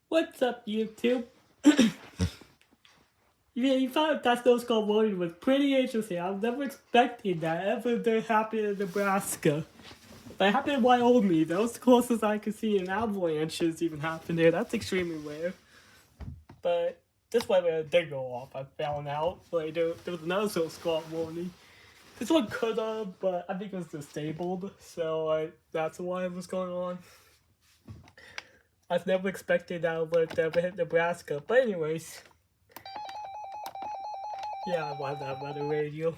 What's up, YouTube? Yeah, you found that snowstorm warning was pretty interesting. I was never expecting that ever to happen in Nebraska. But it happened in Wyoming. That was the closest I could see an avalanches even happen there. That's extremely rare. But this weather did go off, I found out. Like, there was another snowstorm warning. This one could have, but I think it was disabled. So, that's why it was going on. I was never expecting that alert to ever hit Nebraska. But anyways. Yeah, I wanted that by the radio.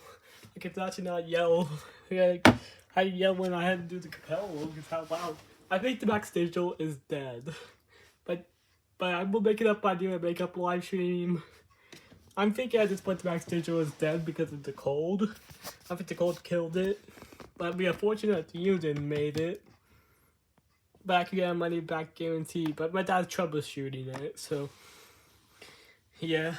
I could actually not yell. Like, I yell when I had to do the Capella because how loud. I think the Max Digital is dead. But I will make it up by doing a makeup live stream. I'm thinking at this point the Max Digital is dead because of the cold. I think the cold killed it. But we are fortunate that you didn't made it. But I could get a money back guarantee. But my dad's troubleshooting it, so yeah.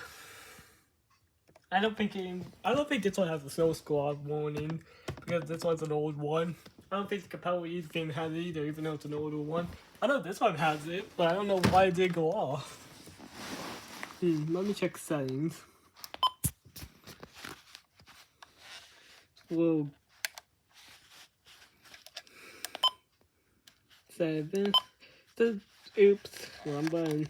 I don't think this one has a snow squad warning because this one's an old one. I don't think the Capella game has it either, even though it's an older one. I know this one has it, but I don't know why it did go off. Let me check settings. Whoa. 7. Oops, wrong button.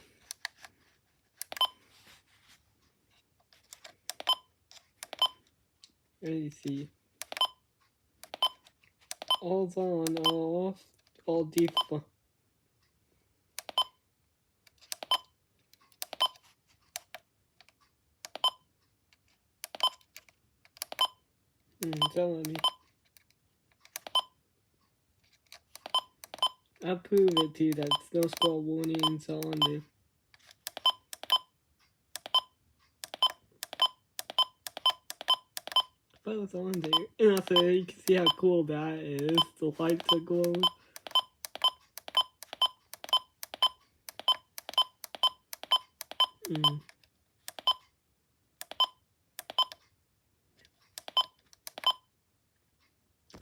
Let me see. All's on, all off, all default. Telling me. I'll prove it to you that snow squall warning's on there. But it's on there. And also you can see how cool that is. The lights are glowing.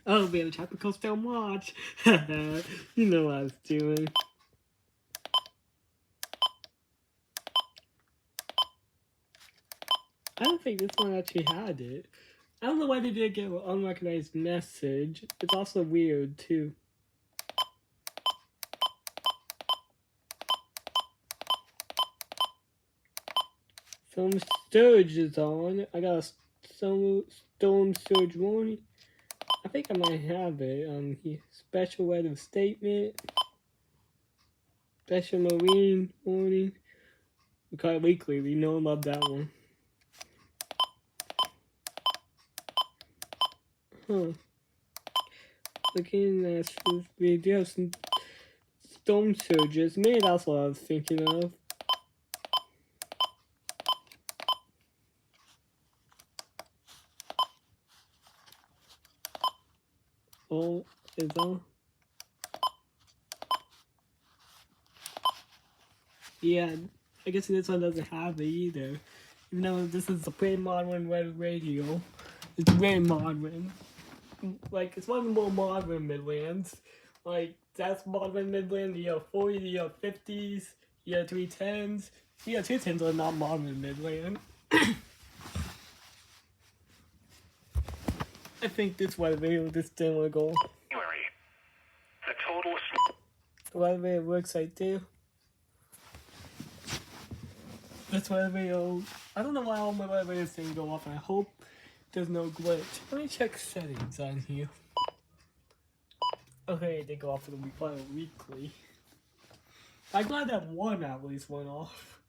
Oh, we have a tropical storm watch. You know what I was doing. I don't think this one actually had it. I don't know why they did get an unrecognized message. It's also weird, too. Some surge is on. I got a storm surge warning. I think I might have it. Special weather statement. Special marine warning. We call it weekly. We know about that one. Looking at this video, some storm surges. Maybe that's what I was thinking of. Oh, is on. Yeah, I guess this one doesn't have it either. Even though this is a pretty modern web radio. It's very modern. Like, it's one of the more modern Midlands. Like, that's modern Midland, the year 40, the year 50s, year 310s. The year 210s are not modern Midland. I think this weather video this didn't want to go. The total Weather video works right there. This weather video, I don't know why all my weather videos didn't go off. I hope there's no glitch. Let me check settings on here. Okay, they go off for the weekly. I'm glad that one at least went off.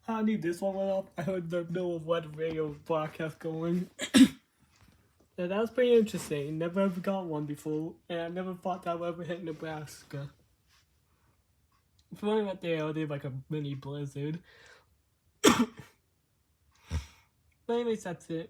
I knew this one went off. I heard the middle of weather radio broadcast going. Yeah, that was pretty interesting. Never ever got one before, and I never thought that would ever hit Nebraska. If I went there, I did like a mini blizzard. But anyways, that's it.